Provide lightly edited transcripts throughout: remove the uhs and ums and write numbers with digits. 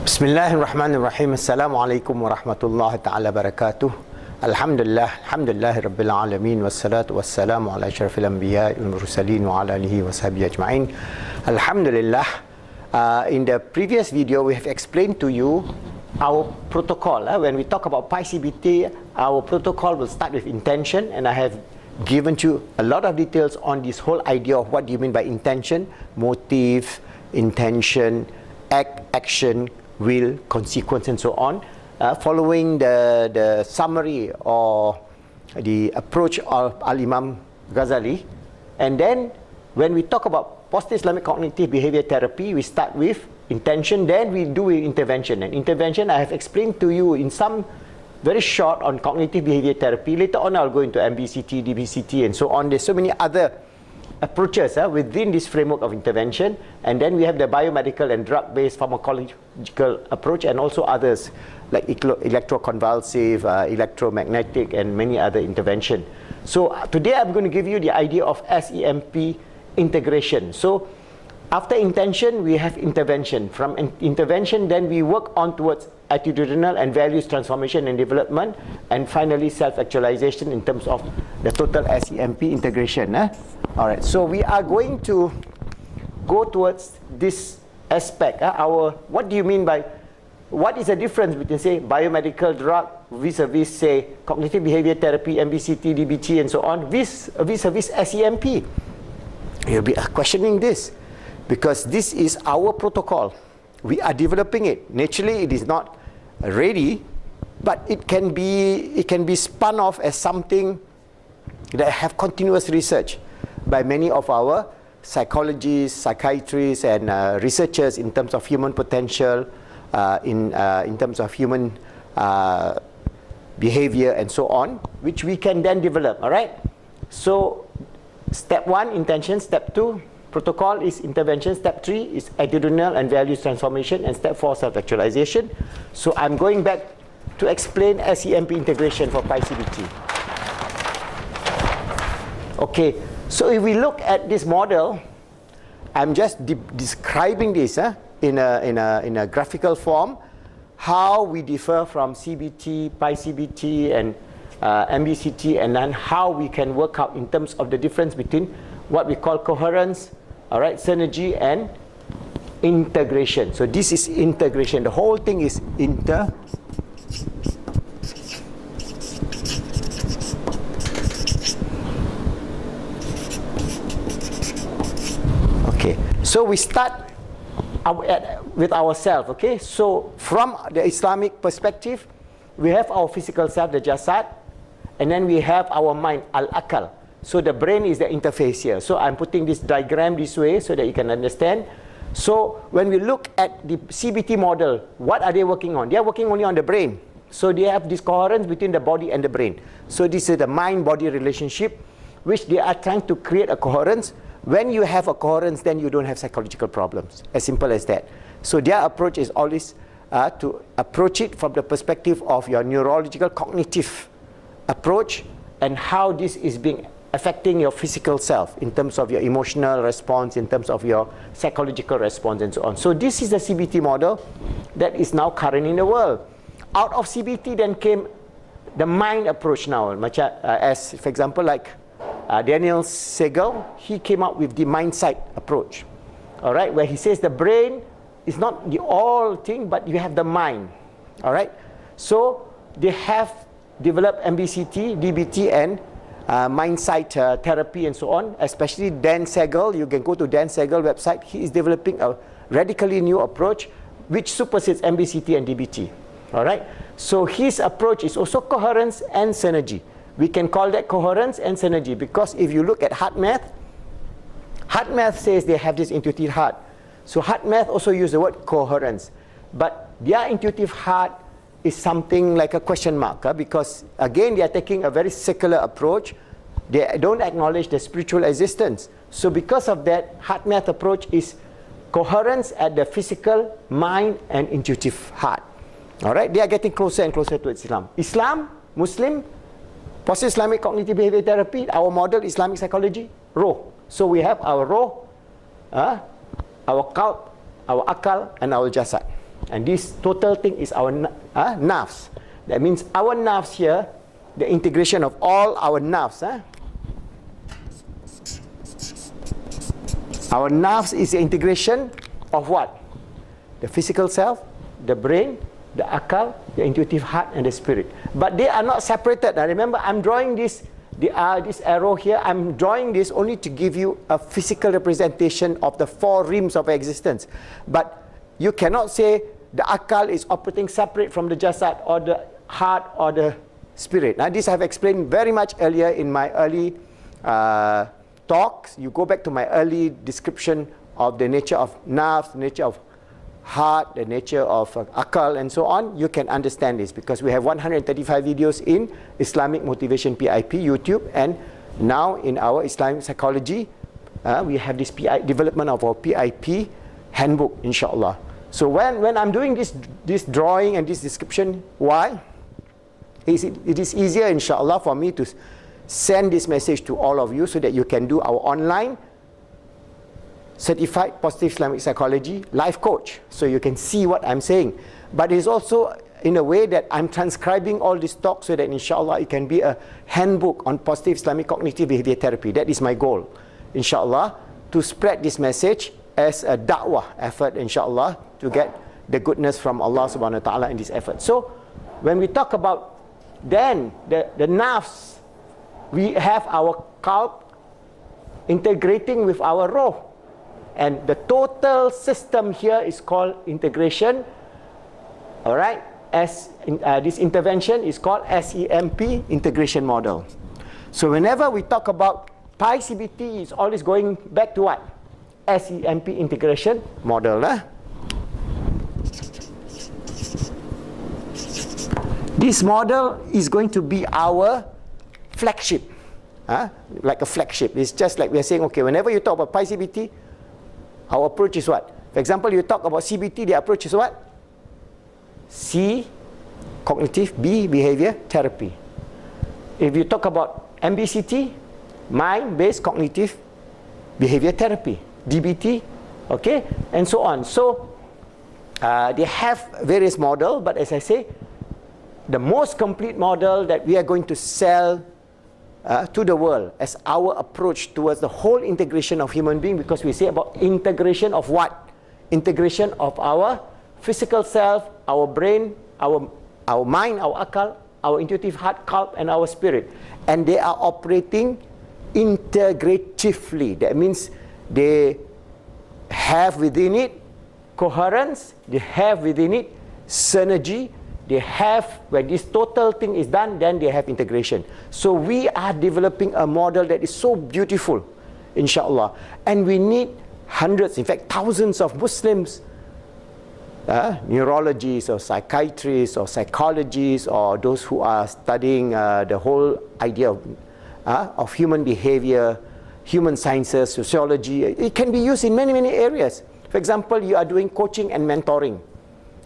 Bismillahirrahmanirrahim. Assalamualaikum warahmatullahi ta'ala barakatuh. Alhamdulillah rabbil alamin wassalatu wassalamu ala asyrafil anbiya'i wal mursalin wa ala alihi wa sahbihi ajma'in. Alhamdulillah, in the previous video we have explained to you our protocol. When we talk about Pi-CBT, our protocol will start with intention, and I have given you a lot of details on this whole idea of what do you mean by intention, motive, intention, action, will, consequence, and so on, following the summary or the approach of Al-Imam Ghazali. And then when we talk about positive Islamic cognitive behavior therapy, we start with intention, then we do intervention. And intervention I have explained to you in some very short on cognitive behavior therapy. Later on I'll go into MBCT, DBCT, and so on. There's so many other approaches within this framework of intervention. And then we have the biomedical and drug-based pharmacological approach, and also others like electroconvulsive, electromagnetic, and many other intervention. So today I'm going to give you the idea of SEMP integration. So after intention we have intervention. From intervention then we work on towards attitudinal and values transformation and development, and finally self-actualization in terms of the total SEMP integration. Alright, so we are going to go towards this aspect. What do you mean by, what is the difference between, say, biomedical drug vis-a-vis, say, cognitive behavior therapy, MBCT, DBT, and so on, vis-a-vis SEMP? You'll be questioning this, because this is our protocol. We are developing it. Naturally, it is not ready, but it can be spun off as something that have continuous research by many of our psychologists, psychiatrists, and researchers in terms of human potential, in terms of human behavior, and so on, which we can then develop. All right. So, step 1, intention. Step 2, protocol is intervention. Step 3 is attitudinal and values transformation, and step 4, self-actualization. So, I'm going back to explain SEMP integration for Pi-CBT. Okay. So if we look at this model, I'm just describing this in a graphical form, how we differ from CBT, Pi-CBT, and MBCT, and then how we can work out in terms of the difference between what we call coherence, all right, synergy, and integration. So this is integration. The whole thing is So we start with ourselves, okay? So from the Islamic perspective, we have our physical self, the jasad, and then we have our mind, al-akal. So the brain is the interface here. So I'm putting this diagram this way so that you can understand. So when we look at the CBT model, what are they working on? They are working only on the brain. So they have this coherence between the body and the brain. So this is the mind-body relationship, which they are trying to create a coherence. When you have a coherence, then you don't have psychological problems. As simple as that. So their approach is always to approach it from the perspective of your neurological cognitive approach, and how this is affecting your physical self in terms of your emotional response, in terms of your psychological response, and so on. So this is the CBT model that is now current in the world. Out of CBT then came the mind approach now, as for example like Daniel Siegel, he came up with the mind-sight approach, all right, where he says the brain is not the all thing, but you have the mind, all right. So they have developed MBCT, DBT, and mind-sight therapy, and so on. Especially Dan Siegel, you can go to Dan Siegel website. He is developing a radically new approach which supersedes MBCT and DBT, all right. So his approach is also coherence and synergy. We can call that coherence and synergy, because if you look at HeartMath says they have this intuitive heart. So HeartMath also use the word coherence. But their intuitive heart is something like a question mark, because again they are taking a very secular approach. They don't acknowledge the spiritual existence. So because of that, HeartMath approach is coherence at the physical, mind, and intuitive heart. Alright, they are getting closer and closer to Islam. Muslim, positive Islamic cognitive behavior therapy, our model Islamic psychology, roh. So we have our roh, our qalb, our akal, and our jasad. And this total thing is our nerves. That means our nerves here, the integration of all our nerves. Our nerves is the integration of what? The physical self, the brain, the akal, the intuitive heart, and the spirit. But they are not separated. Now remember, I'm drawing this arrow here. I'm drawing this only to give you a physical representation of the four rims of existence. But you cannot say the akal is operating separate from the jasad or the heart or the spirit. Now this I have explained very much earlier in my early talks. You go back to my early description of the nature of nerves, the nature of heart, the nature of akal, and so on. You can understand this because we have 135 videos in Islamic Motivation PIP YouTube, and now in our Islamic Psychology we have this development of our PIP handbook, inshallah. So when I'm doing this drawing and this description, why? It is easier, inshallah, for me to send this message to all of you so that you can do our online certified positive Islamic psychology life coach, so you can see what I'm saying. But it's also in a way that I'm transcribing all this talk so that inshallah it can be a handbook on positive Islamic cognitive behavior therapy. That is my goal, inshallah, to spread this message as a da'wah effort, inshallah, to get the goodness from Allah subhanahu wa ta'ala in this effort. So when we talk about then the nerves, we have our qalb integrating with our ruh. And the total system here is called integration. All right, this intervention is called SEMP integration model. So whenever we talk about Pi-CBT, it's always going back to what? SEMP integration model. This model is going to be our flagship, like a flagship. It's just like we are saying, okay, whenever you talk about Pi-CBT, our approach is what? For example, you talk about CBT, the approach is what? C, cognitive, B, behavior therapy. If you talk about MBCT, mind-based cognitive behavior therapy, DBT, okay, and so on. So they have various models, but as I say, the most complete model that we are going to sell to the world as our approach towards the whole integration of human being, because we say about integration of what? Integration of our physical self, our brain, our mind, our akal, our intuitive heart, qalb, and our spirit. And they are operating integratively. That means they have within it coherence, they have within it synergy. They have, when this total thing is done, then they have integration. So we are developing a model that is so beautiful, inshallah. And we need hundreds, in fact thousands of Muslims, neurologists or psychiatrists or psychologists, or those who are studying the whole idea of human behavior, human sciences, sociology. It can be used in many, many areas. For example, you are doing coaching and mentoring.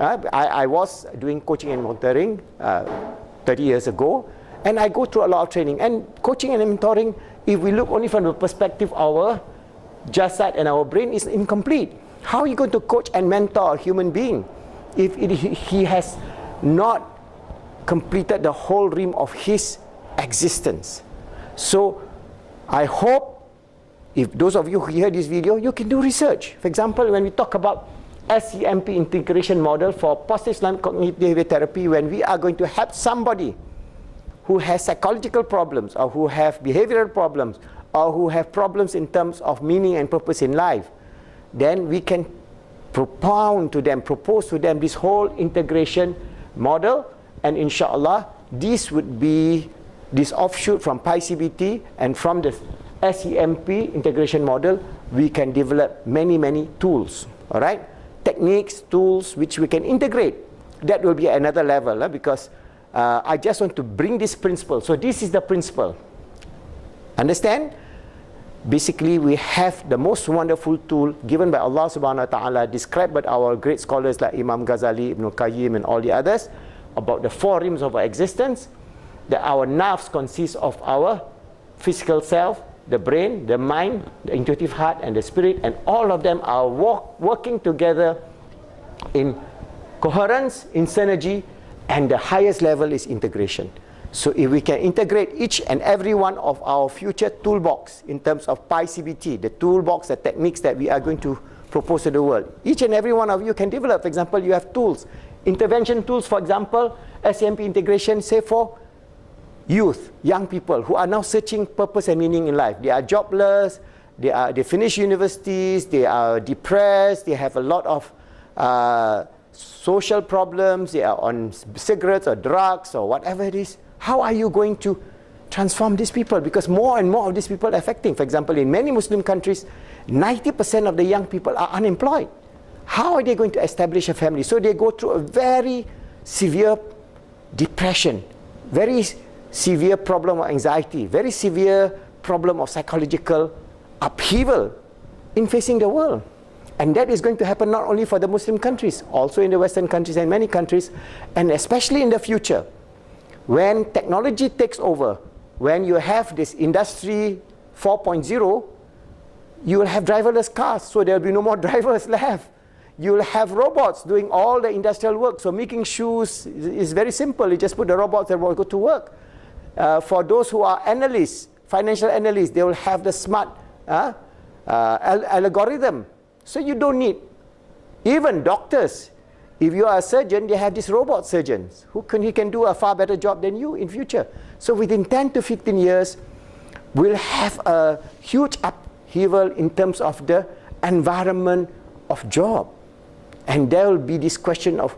I was doing coaching and mentoring 30 years ago, and I go through a lot of training. And coaching and mentoring, if we look only from the perspective of our jasad and our brain, is incomplete. How are you going to coach and mentor a human being if he has not completed the whole rim of his existence? So I hope if those of you who hear this video, you can do research. For example, when we talk about SEMP integration model for positive Islamic cognitive behavior therapy, when we are going to help somebody who has psychological problems, or who have behavioral problems, or who have problems in terms of meaning and purpose in life, then we can propound to them, propose to them this whole integration model, and inshallah this would be this offshoot from Pi-CBT, and from the SEMP integration model we can develop many, many tools, all right? Techniques, tools which we can integrate. That will be another level, because I just want to bring this principle. So this is the principle. Understand? Basically, we have the most wonderful tool given by Allah subhanahu wa ta'ala, described by our great scholars like Imam Ghazali, Ibn Qayyim, and all the others, about the four rims of our existence, that our nerves consist of our physical self, the brain, the mind, the intuitive heart, and the spirit, and all of them are working together in coherence in synergy, and the highest level is integration. So if we can integrate each and every one of our future toolbox in terms of Pi-CBT, the toolbox, the techniques that we are going to propose to the world, each and every one of you can develop. For example, you have tools, intervention tools, for example, SEMP integration, say for youth, young people who are now searching purpose and meaning in life. They are jobless, they finish universities, they are depressed, they have a lot of social problems, they are on cigarettes or drugs or whatever it is. How are you going to transform these people? Because more and more of these people are affecting. For example, in many Muslim countries, 90% of the young people are unemployed. How are they going to establish a family? So they go through a very severe depression, very severe problem of anxiety, very severe problem of psychological upheaval in facing the world. And that is going to happen not only for the Muslim countries, also in the Western countries and many countries, and especially in the future. When technology takes over, when you have this industry 4.0, you will have driverless cars, so there will be no more drivers left. You will have robots doing all the industrial work. So making shoes is very simple. You just put the robots that will go to work. For those who are analysts, financial analysts, they will have the smart algorithm. So you don't need, even doctors, if you are a surgeon, they have these robot surgeons who can do a far better job than you in future. So within 10 to 15 years, we'll have a huge upheaval in terms of the environment of job. And there will be this question of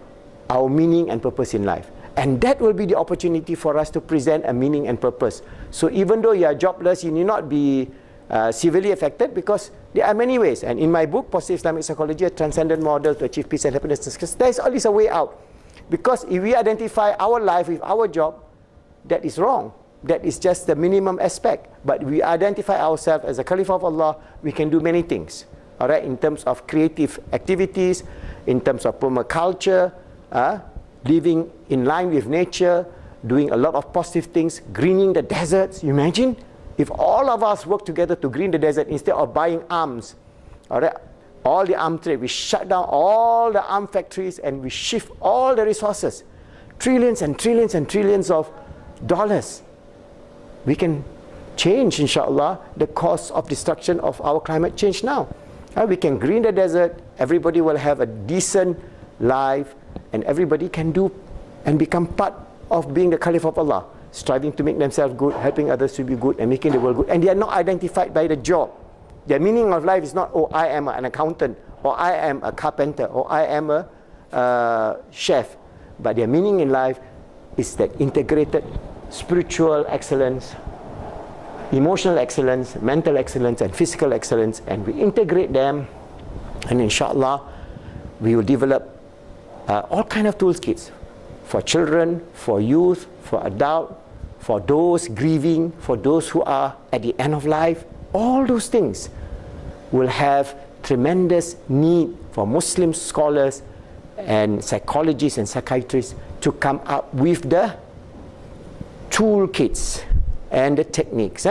our meaning and purpose in life. And that will be the opportunity for us to present a meaning and purpose. So even though you are jobless, you need not be severely affected, because there are many ways. And in my book, Positive Islamic Psychology, a transcendent model to achieve peace and happiness, there is always a way out. Because if we identify our life with our job, that is wrong. That is just the minimum aspect. But we identify ourselves as a Caliph of Allah, we can do many things. All right, in terms of creative activities, in terms of permaculture, living in line with nature, doing a lot of positive things, greening the deserts. You imagine if all of us work together to green the desert instead of buying arms, all right, all the arm trade, we shut down all the arm factories and we shift all the resources, trillions and trillions and trillions of dollars. We can change, inshallah, the cause of destruction of our climate change now. We can green the desert, everybody will have a decent life, and everybody can do and become part of being the Caliph of Allah, striving to make themselves good, helping others to be good, and making the world good. And they are not identified by the job. Their meaning of life is not, oh, I am an accountant, or I am a carpenter, or I am a chef. But their meaning in life is that integrated spiritual excellence, emotional excellence, mental excellence, and physical excellence, and we integrate them, and inshallah we will develop all kind of toolkits for children, for youth, for adult, for those grieving, for those who are at the end of life. All those things will have tremendous need for Muslim scholars and psychologists and psychiatrists to come up with the toolkits and the techniques.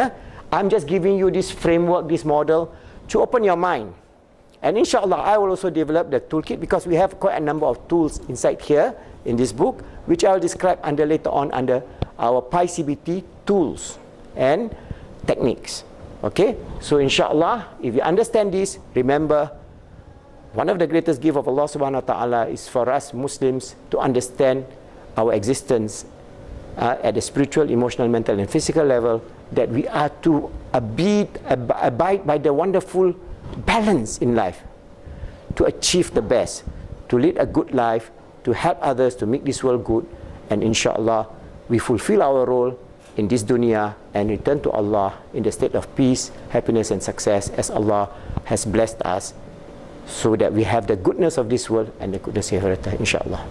I'm just giving you this framework, this model, to open your mind. And inshallah, I will also develop the toolkit, because we have quite a number of tools inside here in this book, which I will describe later on under our Pi-CBT tools and techniques. Okay? So inshallah, if you understand this, remember, one of the greatest gifts of Allah subhanahu wa ta'ala is for us Muslims to understand our existence at the spiritual, emotional, mental, and physical level, that we are to abide by the wonderful balance in life, to achieve the best, to lead a good life, to help others, to make this world good, and inshallah we fulfill our role in this dunya and return to Allah in the state of peace, happiness, and success, as Allah has blessed us, so that we have the goodness of this world and the goodness of hereafter, inshallah.